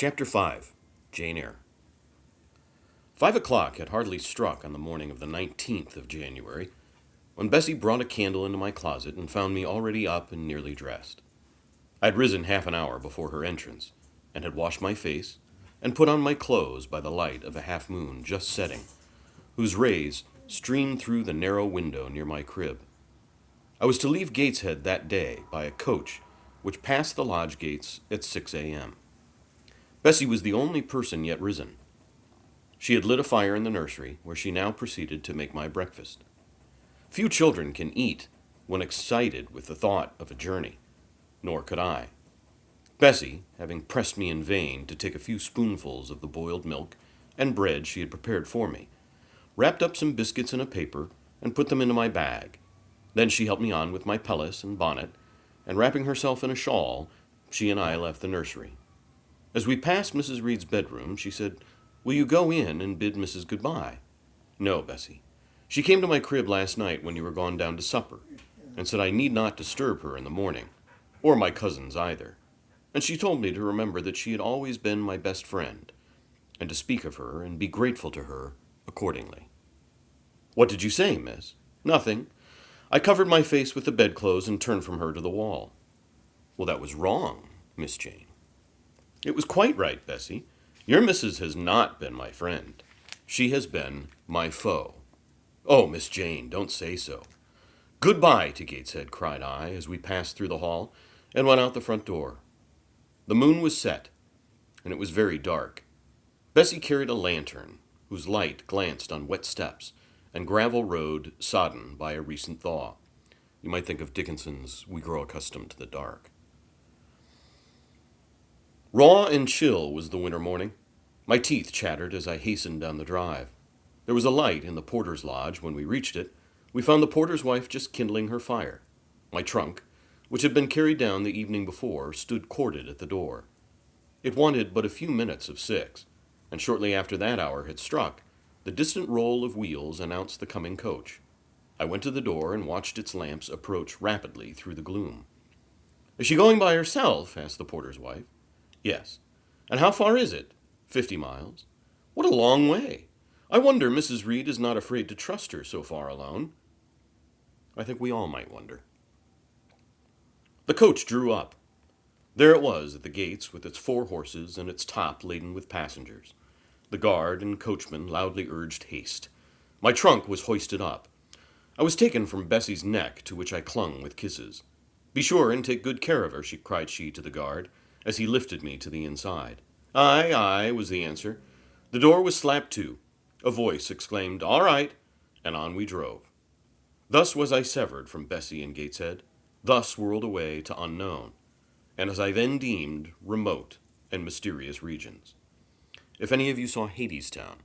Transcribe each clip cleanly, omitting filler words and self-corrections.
Chapter 5. Jane Eyre. 5 o'clock had hardly struck on the morning of the 19th of January, when Bessie brought a candle into my closet and found me already up and nearly dressed. I had risen half an hour before her entrance, and had washed my face, and put on my clothes by the light of a half-moon just setting, whose rays streamed through the narrow window near my crib. I was to leave Gateshead that day by a coach which passed the lodge gates at 6 a.m. Bessie was the only person yet risen. She had lit a fire in the nursery, where she now proceeded to make my breakfast. Few children can eat when excited with the thought of a journey, nor could I. Bessie, having pressed me in vain to take a few spoonfuls of the boiled milk and bread she had prepared for me, wrapped up some biscuits in a paper and put them into my bag. Then she helped me on with my pelisse and bonnet, and wrapping herself in a shawl, she and I left the nursery. As we passed Mrs. Reed's bedroom, she said, "Will you go in and bid Mrs. goodbye?" "No, Bessie. She came to my crib last night when you were gone down to supper, and said I need not disturb her in the morning, or my cousins either. And she told me to remember that she had always been my best friend, and to speak of her and be grateful to her accordingly." "What did you say, miss?" "Nothing. I covered my face with the bedclothes and turned from her to the wall." "Well, that was wrong, Miss Jane." "It was quite right, Bessie. Your missus has not been my friend. She has been my foe." "Oh, Miss Jane, don't say so." "Goodbye to Gateshead," cried I, as we passed through the hall and went out the front door. The moon was set, and it was very dark. Bessie carried a lantern, whose light glanced on wet steps and gravel road sodden by a recent thaw. You might think of Dickinson's "We Grow Accustomed to the Dark." Raw and chill was the winter morning. My teeth chattered as I hastened down the drive. There was a light in the porter's lodge. When we reached it, we found the porter's wife just kindling her fire. My trunk, which had been carried down the evening before, stood corded at the door. It wanted but a few minutes of 6, and shortly after that hour had struck, the distant roll of wheels announced the coming coach. I went to the door and watched its lamps approach rapidly through the gloom. "Is she going by herself?" asked the porter's wife. "Yes." "And how far is it?" 50 miles. "What a long way! I wonder Mrs. Reed is not afraid to trust her so far alone." I think we all might wonder. The coach drew up. There it was at the gates, with its 4 horses and its top laden with passengers. The guard and coachman loudly urged haste. My trunk was hoisted up. I was taken from Bessie's neck, to which I clung with kisses. "Be sure and take good care of her," cried she to the guard, as he lifted me to the inside. "Aye, aye," was the answer. The door was slapped to. A voice exclaimed, "All right," and on we drove. Thus was I severed from Bessie and Gateshead, thus whirled away to unknown, and as I then deemed, remote and mysterious regions. If any of you saw Hadestown,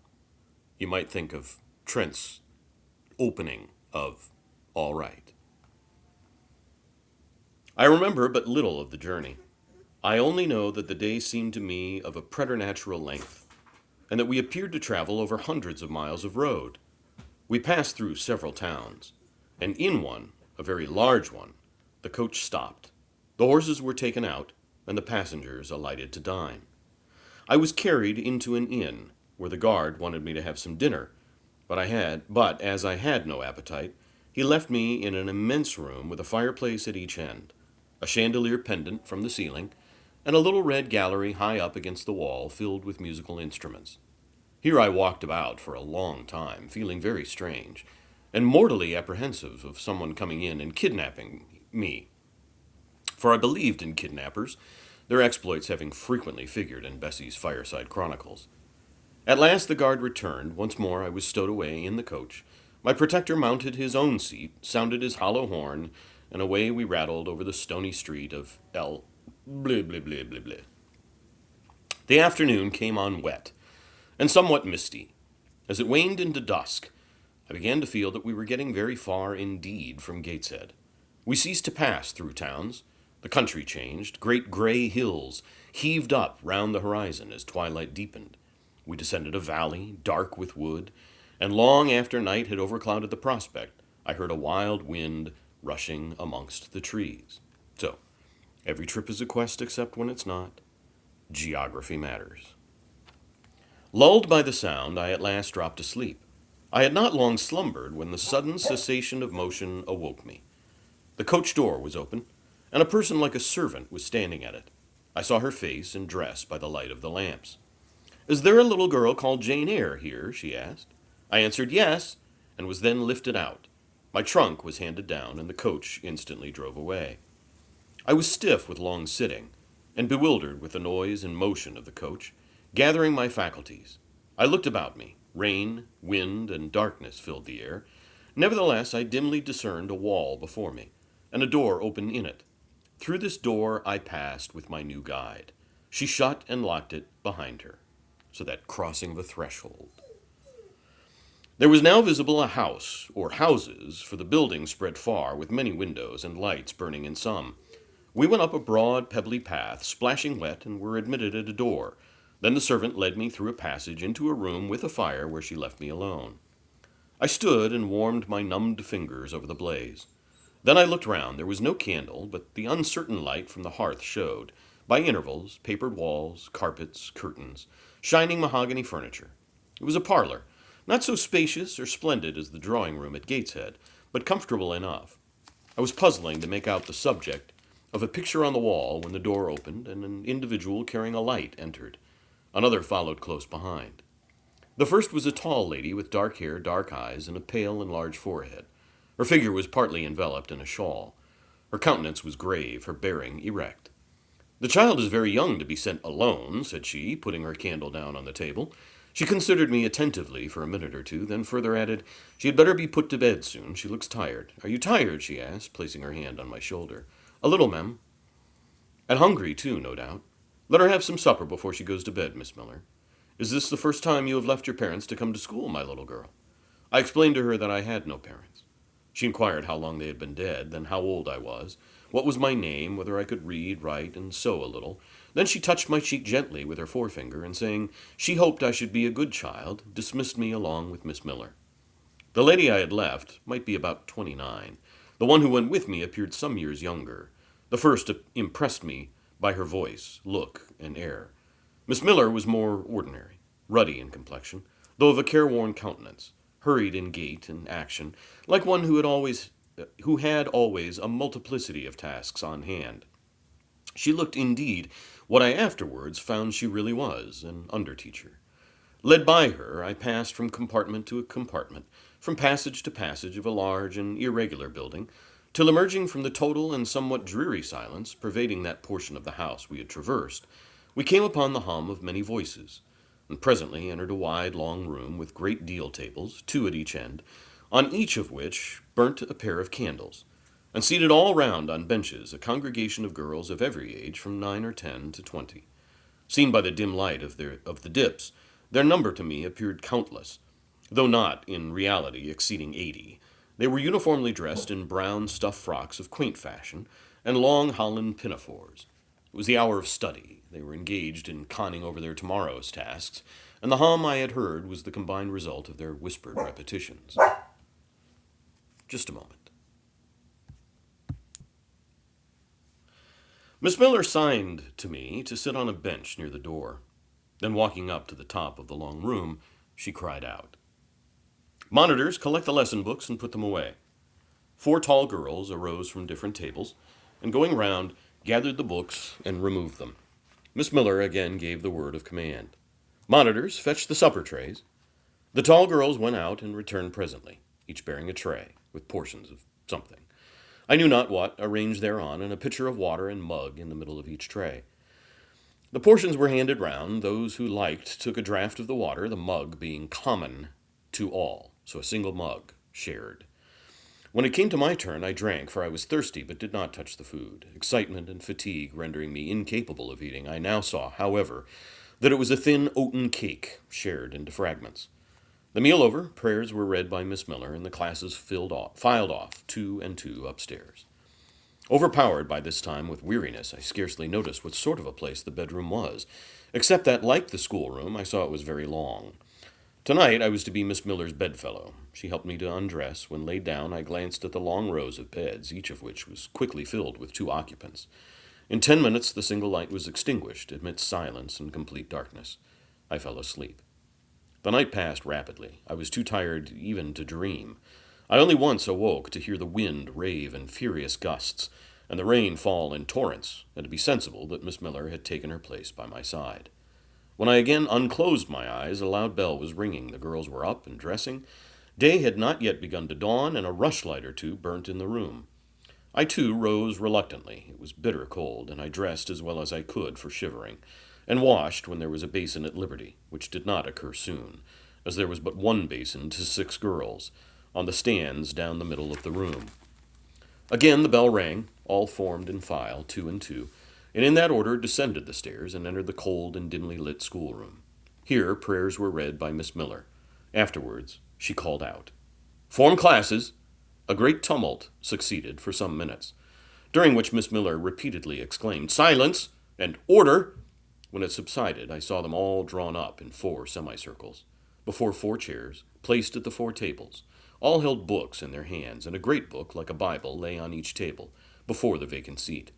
you might think of Trent's opening of All Right. I remember but little of the journey. I only know that the day seemed to me of a preternatural length, and that we appeared to travel over hundreds of miles of road. We passed through several towns, and in one, a very large one, the coach stopped. The horses were taken out, and the passengers alighted to dine. I was carried into an inn, where the guard wanted me to have some dinner, but as I had no appetite, he left me in an immense room with a fireplace at each end, a chandelier pendant from the ceiling, and a little red gallery high up against the wall filled with musical instruments. Here I walked about for a long time, feeling very strange, and mortally apprehensive of someone coming in and kidnapping me. For I believed in kidnappers, their exploits having frequently figured in Bessie's fireside chronicles. At last the guard returned. Once more I was stowed away in the coach. My protector mounted his own seat, sounded his hollow horn, and away we rattled over the stony street of L. Blah, blah, blah, blah, blah. The afternoon came on wet and somewhat misty. As it waned into dusk, I began to feel that we were getting very far indeed from Gateshead. We ceased to pass through towns. The country changed. Great gray hills heaved up round the horizon as twilight deepened. We descended a valley, dark with wood, and long after night had overclouded the prospect, I heard a wild wind rushing amongst the trees. So, every trip is a quest except when it's not. Geography matters. Lulled by the sound, I at last dropped asleep. I had not long slumbered when the sudden cessation of motion awoke me. The coach door was open, and a person like a servant was standing at it. I saw her face and dress by the light of the lamps. "Is there a little girl called Jane Eyre here?" she asked. I answered yes, and was then lifted out. My trunk was handed down, and the coach instantly drove away. I was stiff with long sitting, and bewildered with the noise and motion of the coach. Gathering my faculties, I looked about me. Rain, wind, and darkness filled the air. Nevertheless, I dimly discerned a wall before me, and a door open in it. Through this door I passed with my new guide. She shut and locked it behind her, so that crossing the threshold. There was now visible a house, or houses, for the building spread far, with many windows and lights burning in some. We went up a broad, pebbly path, splashing wet, and were admitted at a door. Then the servant led me through a passage into a room with a fire where she left me alone. I stood and warmed my numbed fingers over the blaze. Then I looked round. There was no candle, but the uncertain light from the hearth showed, by intervals, papered walls, carpets, curtains, shining mahogany furniture. It was a parlor, not so spacious or splendid as the drawing-room at Gateshead, but comfortable enough. I was puzzling to make out the subject of a picture on the wall when the door opened and an individual carrying a light entered. Another followed close behind. The first was a tall lady with dark hair, dark eyes, and a pale and large forehead. Her figure was partly enveloped in a shawl. Her countenance was grave, her bearing erect. "The child is very young to be sent alone," said she, putting her candle down on the table. She considered me attentively for a minute or two, then further added, "She had better be put to bed soon. She looks tired." "Are you tired?" she asked, placing her hand on my shoulder. "A little, ma'am." "And hungry, too, no doubt. Let her have some supper before she goes to bed, Miss Miller. Is this the first time you have left your parents to come to school, my little girl?" I explained to her that I had no parents. She inquired how long they had been dead, then how old I was, what was my name, whether I could read, write, and sew a little. Then she touched my cheek gently with her forefinger, and saying she hoped I should be a good child, dismissed me along with Miss Miller. The lady I had left might be about 29. The one who went with me appeared some years younger. The first impressed me by her voice, look, and air. Miss Miller was more ordinary, ruddy in complexion, though of a careworn countenance, hurried in gait and action, like one who had always a multiplicity of tasks on hand. She looked, indeed, what I afterwards found she really was, an under-teacher. Led by her, I passed from compartment to compartment, from passage to passage of a large and irregular building, till emerging from the total and somewhat dreary silence pervading that portion of the house we had traversed, we came upon the hum of many voices, and presently entered a wide, long room with great deal tables, 2 at each end, on each of which burnt a pair of candles, and seated all round on benches a congregation of girls of every age from 9 or 10 to 20. Seen by the dim light of the dips, their number to me appeared countless, though not in reality exceeding 80. They were uniformly dressed in brown stuff frocks of quaint fashion, and long Holland pinafores. It was the hour of study. They were engaged in conning over their tomorrow's tasks, and the hum I had heard was the combined result of their whispered repetitions. Just a moment. Miss Miller signed to me to sit on a bench near the door. Then walking up to the top of the long room, she cried out, "Monitors, collect the lesson books and put them away." 4 tall girls arose from different tables, and going round, gathered the books and removed them. Miss Miller again gave the word of command. "Monitors, fetch the supper trays." The tall girls went out and returned presently, each bearing a tray, with portions of something, I knew not what, arranged thereon, and a pitcher of water and mug in the middle of each tray. The portions were handed round. Those who liked took a draught of the water, the mug being common to all, so a single mug shared. When it came to my turn, I drank, for I was thirsty, but did not touch the food. Excitement and fatigue rendering me incapable of eating, I now saw, however, that it was a thin oaten cake, shared into fragments. The meal over, prayers were read by Miss Miller, and the classes filed off, 2 and 2, upstairs. Overpowered by this time with weariness, I scarcely noticed what sort of a place the bedroom was, except that, like the schoolroom, I saw it was very long. Tonight I was to be Miss Miller's bedfellow. She helped me to undress. When laid down, I glanced at the long rows of beds, each of which was quickly filled with 2 occupants. In 10 minutes, the single light was extinguished amidst silence and complete darkness. I fell asleep. The night passed rapidly. I was too tired even to dream. I only once awoke to hear the wind rave in furious gusts, and the rain fall in torrents, and to be sensible that Miss Miller had taken her place by my side. When I again unclosed my eyes, a loud bell was ringing. The girls were up and dressing. Day had not yet begun to dawn, and a rushlight or two burnt in the room. I, too, rose reluctantly. It was bitter cold, and I dressed as well as I could for shivering, and washed when there was a basin at liberty, which did not occur soon, as there was but one basin to 6 girls, on the stands down the middle of the room. Again the bell rang, all formed in file, 2 and 2, and in that order descended the stairs and entered the cold and dimly lit schoolroom. Here prayers were read by Miss Miller. Afterwards she called out, "Form classes!" A great tumult succeeded for some minutes, during which Miss Miller repeatedly exclaimed, "Silence!" and "Order!" When it subsided, I saw them all drawn up in 4 semicircles, before 4 chairs, placed at the 4 tables. All held books in their hands, and a great book, like a Bible, lay on each table, before the vacant seat.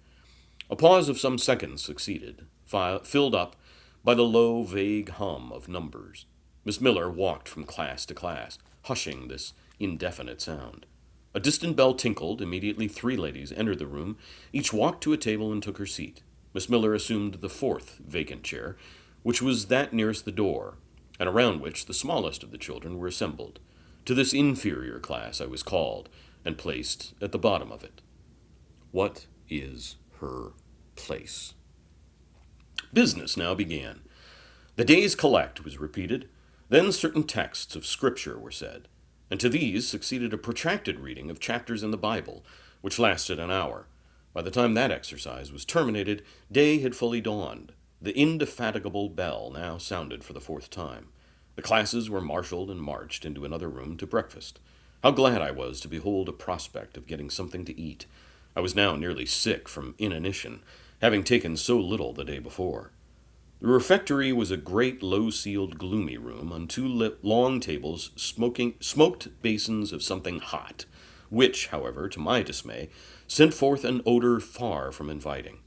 A pause of some seconds succeeded, filled up by the low, vague hum of numbers. Miss Miller walked from class to class, hushing this indefinite sound. A distant bell tinkled. Immediately 3 ladies entered the room. Each walked to a table and took her seat. Miss Miller assumed the 4th vacant chair, which was that nearest the door, and around which the smallest of the children were assembled. To this inferior class I was called, and placed at the bottom of it. What is her place? Business now began. The day's collect was repeated. Then certain texts of Scripture were said, and to these succeeded a protracted reading of chapters in the Bible, which lasted an hour. By the time that exercise was terminated, day had fully dawned. The indefatigable bell now sounded for the 4th time. The classes were marshaled and marched into another room to breakfast. How glad I was to behold a prospect of getting something to eat. I was now nearly sick from inanition, having taken so little the day before. The refectory was a great, low-ceiled, gloomy room, on 2 long tables, smoked basins of something hot, which, however, to my dismay, sent forth an odor far from inviting.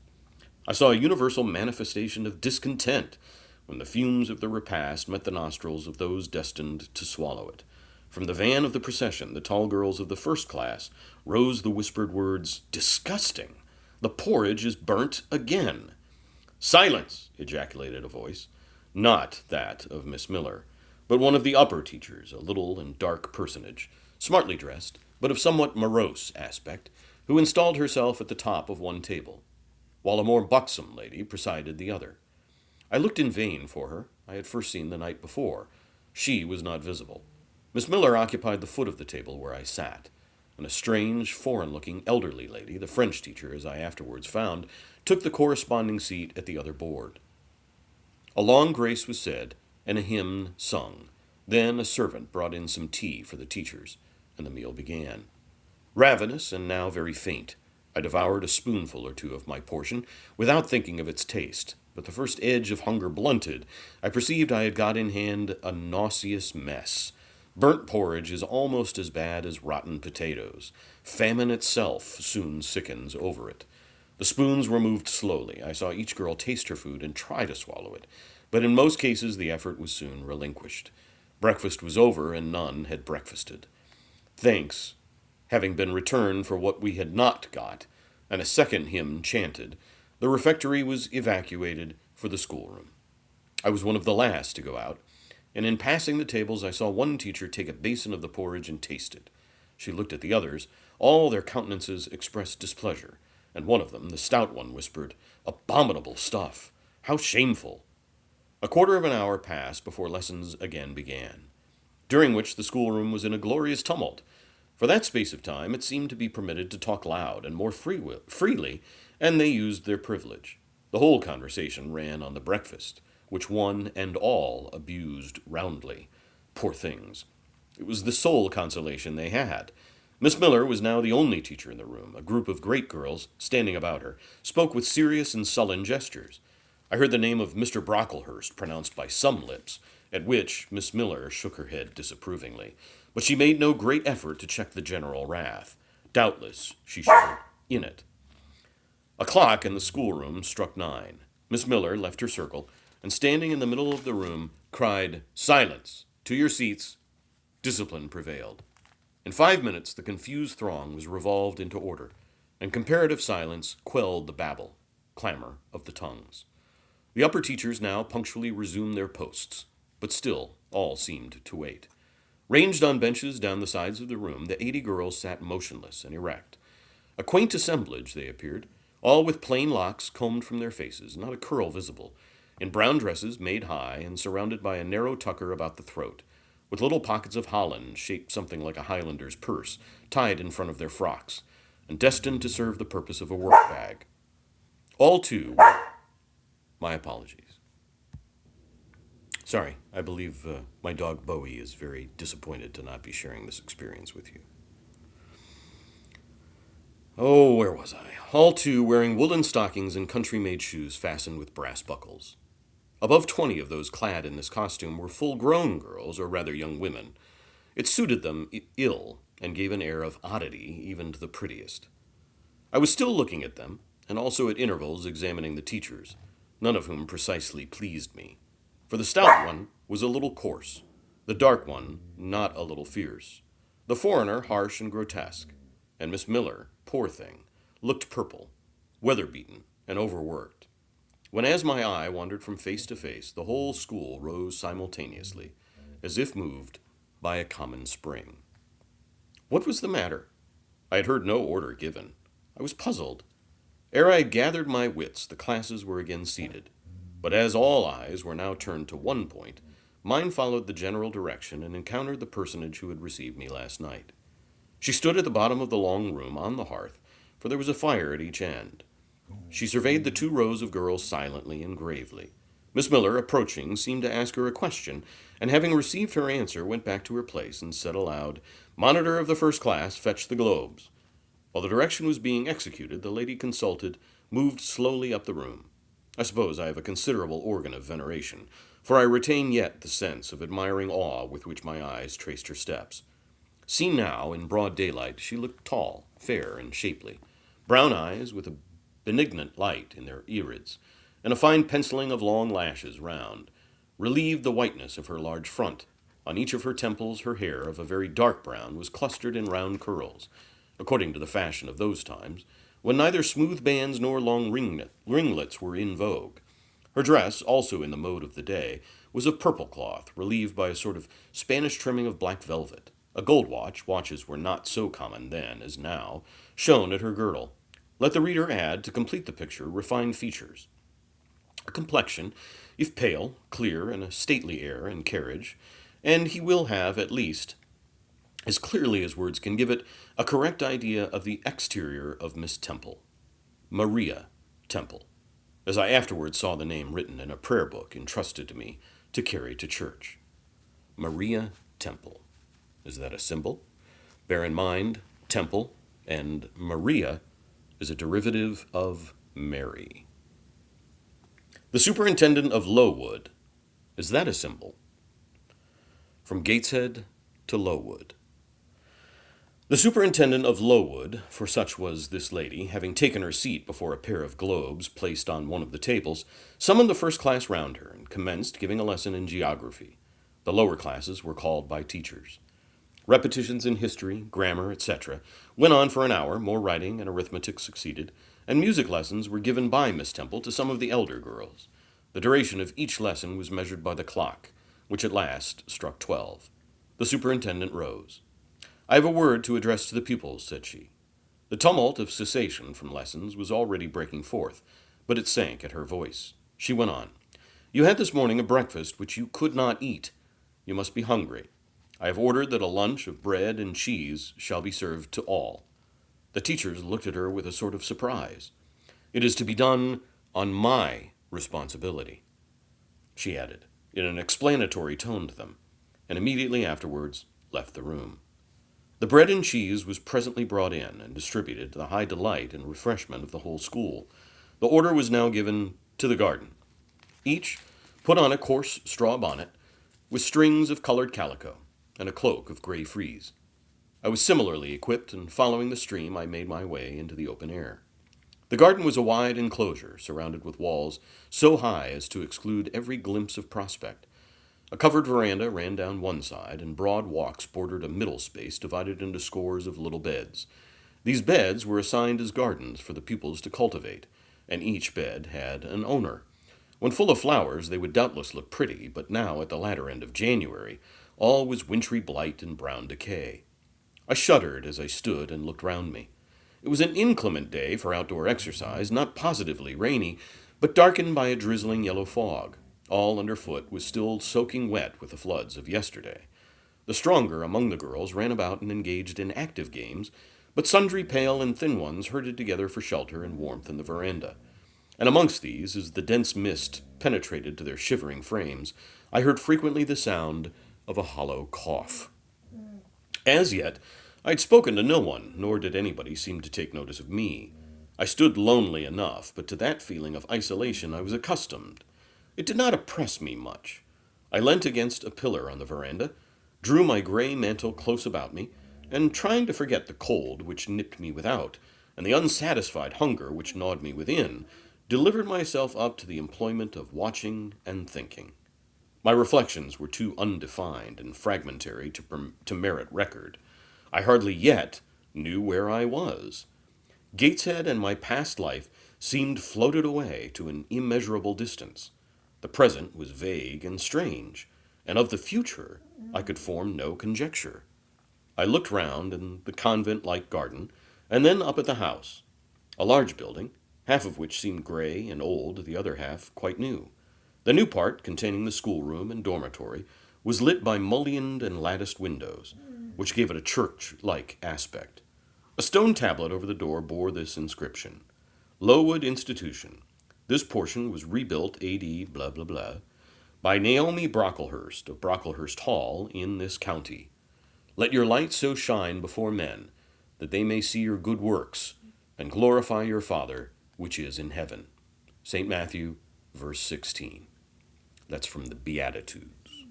I saw a universal manifestation of discontent when the fumes of the repast met the nostrils of those destined to swallow it. From the van of the procession, the tall girls of the 1st class, rose the whispered words, "Disgusting! The porridge is burnt again!" "Silence!" ejaculated a voice, not that of Miss Miller, but one of the upper teachers, a little and dark personage, smartly dressed, but of somewhat morose aspect, who installed herself at the top of one table, while a more buxom lady presided the other. I looked in vain for her. I had first seen the night before. She was not visible. Miss Miller occupied the foot of the table where I sat, and a strange, foreign-looking elderly lady, the French teacher, as I afterwards found, took the corresponding seat at the other board. A long grace was said, and a hymn sung. Then a servant brought in some tea for the teachers, and the meal began. Ravenous, and now very faint, I devoured a spoonful or 2 of my portion, without thinking of its taste. But the first edge of hunger blunted, I perceived I had got in hand a nauseous mess. Burnt porridge is almost as bad as rotten potatoes. Famine itself soon sickens over it. The spoons were moved slowly. I saw each girl taste her food and try to swallow it, but in most cases the effort was soon relinquished. Breakfast was over, and none had breakfasted. Thanks having been returned for what we had not got, and a second hymn chanted, the refectory was evacuated for the schoolroom. I was one of the last to go out, and in passing the tables I saw one teacher take a basin of the porridge and taste it. She looked at the others. All their countenances expressed displeasure, and one of them, the stout one, whispered, "Abominable stuff! How shameful!" A quarter of an hour passed before lessons again began, during which the schoolroom was in a glorious tumult. For that space of time it seemed to be permitted to talk loud and more freely, and they used their privilege. The whole conversation ran on the breakfast, which one and all abused roundly. Poor things! It was the sole consolation they had. Miss Miller was now the only teacher in the room. A group of great girls, standing about her, spoke with serious and sullen gestures. I heard the name of Mr. Brocklehurst pronounced by some lips, at which Miss Miller shook her head disapprovingly, but she made no great effort to check the general wrath. Doubtless she shared in it. A clock in the schoolroom struck 9. Miss Miller left her circle, and standing in the middle of the room, cried, "Silence! To your seats!" Discipline prevailed. In 5 minutes, the confused throng was revolved into order, and comparative silence quelled the babble, clamor of the tongues. The upper teachers now punctually resumed their posts, but still all seemed to wait. Ranged on benches down the sides of the room, the 80 girls sat motionless and erect. A quaint assemblage they appeared, all with plain locks combed from their faces, not a curl visible, in brown dresses made high and surrounded by a narrow tucker about the throat, with little pockets of holland shaped something like a Highlander's purse tied in front of their frocks, and destined to serve the purpose of a work bag. All too, my apologies. Sorry, I believe my dog Bowie is very disappointed to not be sharing this experience with you. Oh, where was I? All too wearing woolen stockings and country-made shoes fastened with brass buckles. Above 20 of those clad in this costume were full-grown girls, or rather young women. It suited them ill, and gave an air of oddity even to the prettiest. I was still looking at them, and also at intervals examining the teachers, none of whom precisely pleased me. For the stout one was a little coarse, the dark one not a little fierce, the foreigner harsh and grotesque, and Miss Miller, poor thing, looked purple, weather-beaten, and overworked. When as my eye wandered from face to face, the whole school rose simultaneously, as if moved by a common spring. What was the matter? I had heard no order given. I was puzzled. Ere I gathered my wits, the classes were again seated. But as all eyes were now turned to one point, mine followed the general direction and encountered the personage who had received me last night. She stood at the bottom of the long room on the hearth, for there was a fire at each end. She surveyed the 2 rows of girls silently and gravely. Miss Miller, approaching, seemed to ask her a question, and having received her answer, went back to her place and said aloud, "Monitor of the first class, fetch the globes." While the direction was being executed, the lady consulted moved slowly up the room. I suppose I have a considerable organ of veneration, for I retain yet the sense of admiring awe with which my eyes traced her steps. Seen now, in broad daylight, she looked tall, fair, and shapely, brown eyes with a benignant light in their irids, and a fine penciling of long lashes round, relieved the whiteness of her large front. On each of her temples her hair, of a very dark brown, was clustered in round curls, according to the fashion of those times, when neither smooth bands nor long ringlets were in vogue. Her dress, also in the mode of the day, was of purple cloth, relieved by a sort of Spanish trimming of black velvet. A gold watches were not so common then as now, shone at her girdle. Let the reader add, to complete the picture, refined features. A complexion, if pale, clear, and a stately air and carriage, and he will have, at least, as clearly as words can give it, a correct idea of the exterior of Miss Temple. Maria Temple, as I afterwards saw the name written in a prayer book entrusted to me to carry to church. Maria Temple. Is that a symbol? Bear in mind, Temple and Maria is a derivative of Mary. The superintendent of Lowood. Is that a symbol? From Gateshead to Lowood. The superintendent of Lowood, for such was this lady, having taken her seat before a pair of globes placed on one of the tables, summoned the first class round her and commenced giving a lesson in geography. The lower classes were called by teachers. Repetitions in history, grammar, etc., went on for an hour, more writing and arithmetic succeeded, and music lessons were given by Miss Temple to some of the elder girls. The duration of each lesson was measured by the clock, which at last struck 12. The superintendent rose. "I have a word to address to the pupils," said she. The tumult of cessation from lessons was already breaking forth, but it sank at her voice. She went on. "You had this morning a breakfast which you could not eat. You must be hungry. I have ordered that a lunch of bread and cheese shall be served to all." The teachers looked at her with a sort of surprise. "It is to be done on my responsibility," she added, in an explanatory tone to them, and immediately afterwards left the room. The bread and cheese was presently brought in and distributed to the high delight and refreshment of the whole school. The order was now given to the garden. Each put on a coarse straw bonnet with strings of colored calico and a cloak of gray frieze. I was similarly equipped, and following the stream, I made my way into the open air. The garden was a wide enclosure, surrounded with walls so high as to exclude every glimpse of prospect. A covered veranda ran down one side, and broad walks bordered a middle space divided into scores of little beds. These beds were assigned as gardens for the pupils to cultivate, and each bed had an owner. When full of flowers, they would doubtless look pretty, but now, at the latter end of January, all was wintry blight and brown decay. I shuddered as I stood and looked round me. It was an inclement day for outdoor exercise, not positively rainy, but darkened by a drizzling yellow fog. All underfoot was still soaking wet with the floods of yesterday. The stronger among the girls ran about and engaged in active games, but sundry pale and thin ones herded together for shelter and warmth in the veranda. And amongst these, as the dense mist penetrated to their shivering frames, I heard frequently the sound of a hollow cough. As yet, I had spoken to no one, nor did anybody seem to take notice of me. I stood lonely enough, but to that feeling of isolation I was accustomed. It did not oppress me much. I leant against a pillar on the veranda, drew my gray mantle close about me, and trying to forget the cold which nipped me without, and the unsatisfied hunger which gnawed me within, delivered myself up to the employment of watching and thinking. My reflections were too undefined and fragmentary to merit record. I hardly yet knew where I was. Gateshead and my past life seemed floated away to an immeasurable distance. The present was vague and strange, and of the future I could form no conjecture. I looked round in the convent-like garden, and then up at the house, a large building, half of which seemed gray and old, the other half quite new. The new part, containing the schoolroom and dormitory, was lit by mullioned and latticed windows, which gave it a church-like aspect. A stone tablet over the door bore this inscription: Lowood Institution. This portion was rebuilt A.D. blah blah blah by Naomi Brocklehurst of Brocklehurst Hall in this county. Let your light so shine before men, that they may see your good works, and glorify your Father which is in heaven. St. Matthew, verse 16. That's from the Beatitudes.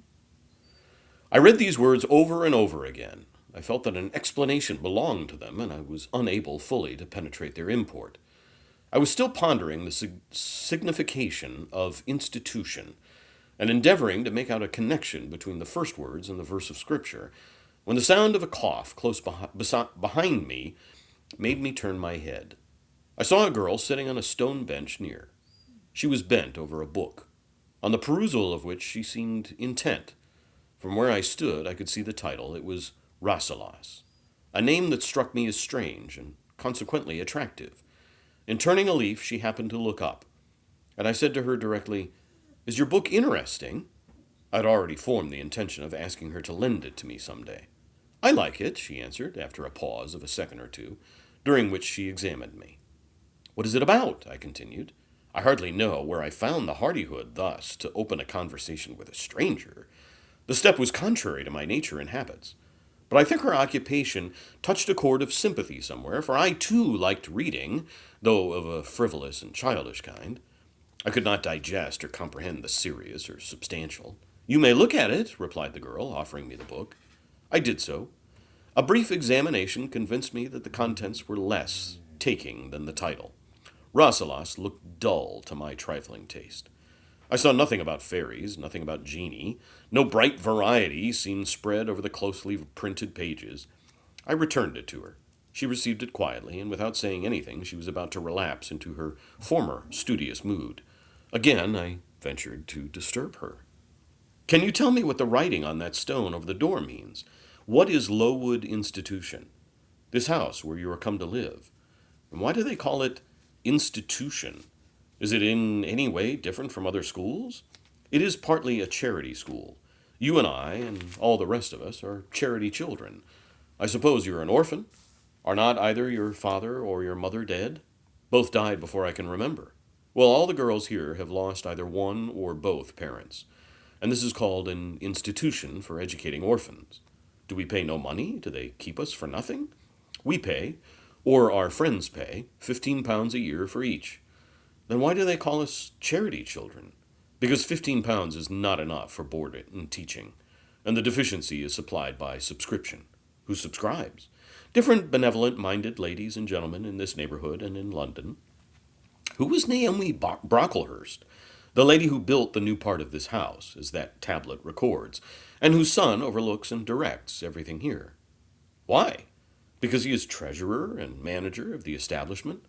I read these words over and over again. I felt that an explanation belonged to them, and I was unable fully to penetrate their import. I was still pondering the signification of institution, and endeavoring to make out a connection between the first words and the verse of Scripture, when the sound of a cough close behind me made me turn my head. I saw a girl sitting on a stone bench near. She was bent over a book, on the perusal of which she seemed intent. From where I stood, I could see the title. It was Rasselas, a name that struck me as strange and consequently attractive. In turning a leaf, she happened to look up, and I said to her directly, "Is your book interesting?" I'd already formed the intention of asking her to lend it to me some day. "I like it," she answered, after a pause of a second or two, during which she examined me. "What is it about?" I continued. I hardly know where I found the hardihood thus to open a conversation with a stranger. The step was contrary to my nature and habits. But I think her occupation touched a chord of sympathy somewhere, for I too liked reading, though of a frivolous and childish kind. I could not digest or comprehend the serious or substantial. "You may look at it," replied the girl, offering me the book. I did so. A brief examination convinced me that the contents were less taking than the title. Rasselas looked dull to my trifling taste. I saw nothing about fairies, nothing about genii. No bright variety seemed spread over the closely printed pages. I returned it to her. She received it quietly, and without saying anything, she was about to relapse into her former studious mood. Again, I ventured to disturb her. "Can you tell me what the writing on that stone over the door means? What is Lowood Institution? This house where you are come to live. And why do they call it institution? Is it in any way different from other schools?" "It is partly a charity school. You and I, and all the rest of us, are charity children. I suppose you're an orphan? Are not either your father or your mother dead?" "Both died before I can remember." "Well, all the girls here have lost either one or both parents, and this is called an institution for educating orphans. Do we pay no money? Do they keep us for nothing?" "We pay, or our friends pay, £15 a year for each." "Then why do they call us charity children?" "Because £15 is not enough for board and teaching, and the deficiency is supplied by subscription." "Who subscribes?" "Different benevolent-minded ladies and gentlemen in this neighborhood and in London." Who was Naomi Brocklehurst? The lady who built the new part of this house, as that tablet records, and whose son overlooks and directs everything here. Why? Because he is treasurer and manager of the establishment?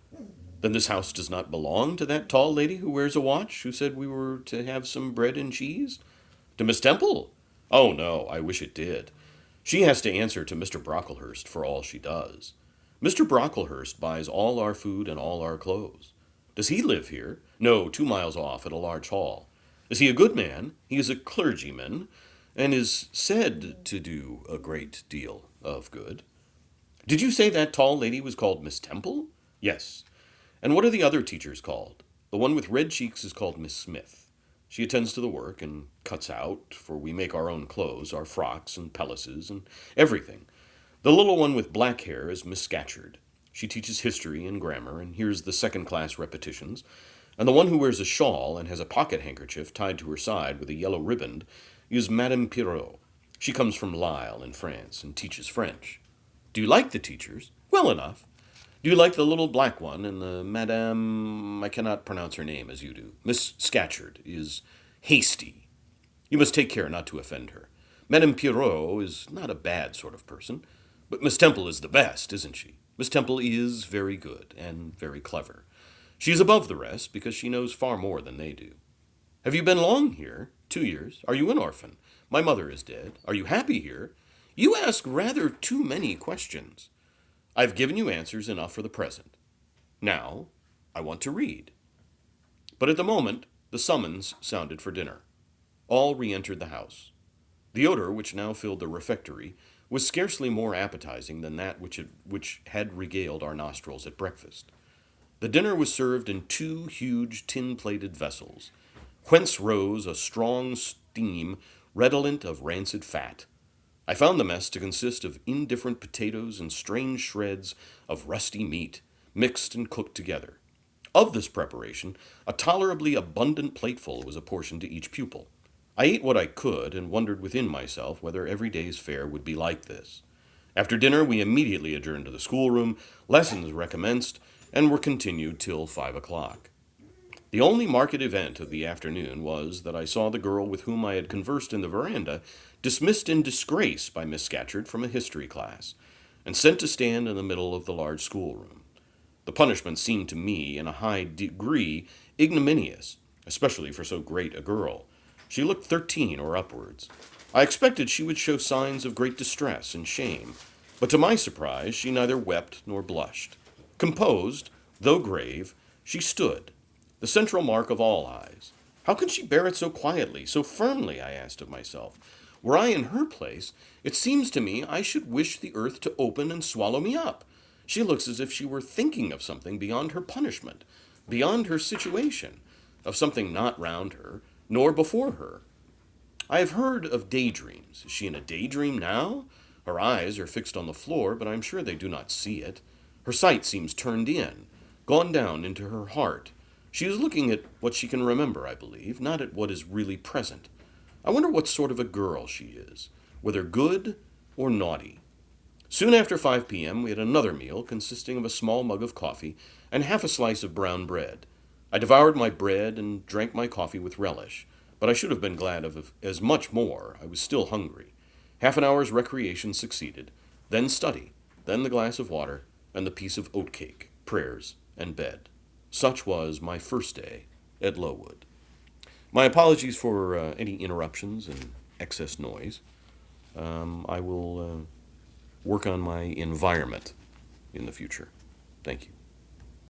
Then this house does not belong to that tall lady who wears a watch, who said we were to have some bread and cheese? To Miss Temple? Oh, no, I wish it did. She has to answer to Mr. Brocklehurst for all she does. Mr. Brocklehurst buys all our food and all our clothes. Does he live here? No, 2 miles off at a large hall. Is he a good man? He is a clergyman, and is said to do a great deal of good. Did you say that tall lady was called Miss Temple? Yes. And what are the other teachers called? The one with red cheeks is called Miss Smith. She attends to the work and cuts out, for we make our own clothes, our frocks and pelisses and everything. The little one with black hair is Miss Scatcherd. She teaches history and grammar and hears the second-class repetitions. And the one who wears a shawl and has a pocket handkerchief tied to her side with a yellow riband is Madame Pirot. She comes from Lille in France and teaches French. Do you like the teachers? Well enough. Do you like the little black one and the Madame, I cannot pronounce her name as you do. Miss Scatcherd is hasty. You must take care not to offend her. Madame Pirot is not a bad sort of person, but Miss Temple is the best, isn't she? Miss Temple is very good and very clever. She is above the rest because she knows far more than they do. Have you been long here? 2 years. Are you an orphan? My mother is dead. Are you happy here? You ask rather too many questions. I've given you answers enough for the present. Now, I want to read. But at the moment, the summons sounded for dinner. All re-entered the house. The odor which now filled the refectory was scarcely more appetizing than that which had regaled our nostrils at breakfast. The dinner was served in 2 huge tin-plated vessels, whence rose a strong steam redolent of rancid fat. I found the mess to consist of indifferent potatoes and strange shreds of rusty meat, mixed and cooked together. Of this preparation, a tolerably abundant plateful was apportioned to each pupil. I ate what I could, and wondered within myself whether every day's fare would be like this. After dinner, we immediately adjourned to the schoolroom, lessons recommenced, and were continued till 5 o'clock. The only marked event of the afternoon was that I saw the girl with whom I had conversed in the veranda dismissed in disgrace by Miss Scatcherd from a history class, and sent to stand in the middle of the large schoolroom. The punishment seemed to me in a high degree ignominious, especially for so great a girl. She looked 13 or upwards. I expected she would show signs of great distress and shame, but to my surprise she neither wept nor blushed. Composed, though grave, she stood, the central mark of all eyes. How can she bear it so quietly, so firmly, I asked of myself. Were I in her place, it seems to me I should wish the earth to open and swallow me up. She looks as if she were thinking of something beyond her punishment, beyond her situation, of something not round her, nor before her. I have heard of daydreams. Is she in a daydream now? Her eyes are fixed on the floor, but I am sure they do not see it. Her sight seems turned in, gone down into her heart. She is looking at what she can remember, I believe, not at what is really present. I wonder what sort of a girl she is, whether good or naughty. Soon after 5 p.m. we had another meal consisting of a small mug of coffee and half a slice of brown bread. I devoured my bread and drank my coffee with relish, but I should have been glad of as much more. I was still hungry. Half an hour's recreation succeeded, then study, then the glass of water, and the piece of oatcake, prayers, and bed. Such was my first day at Lowood. My apologies for any interruptions and excess noise. I will work on my environment in the future. Thank you.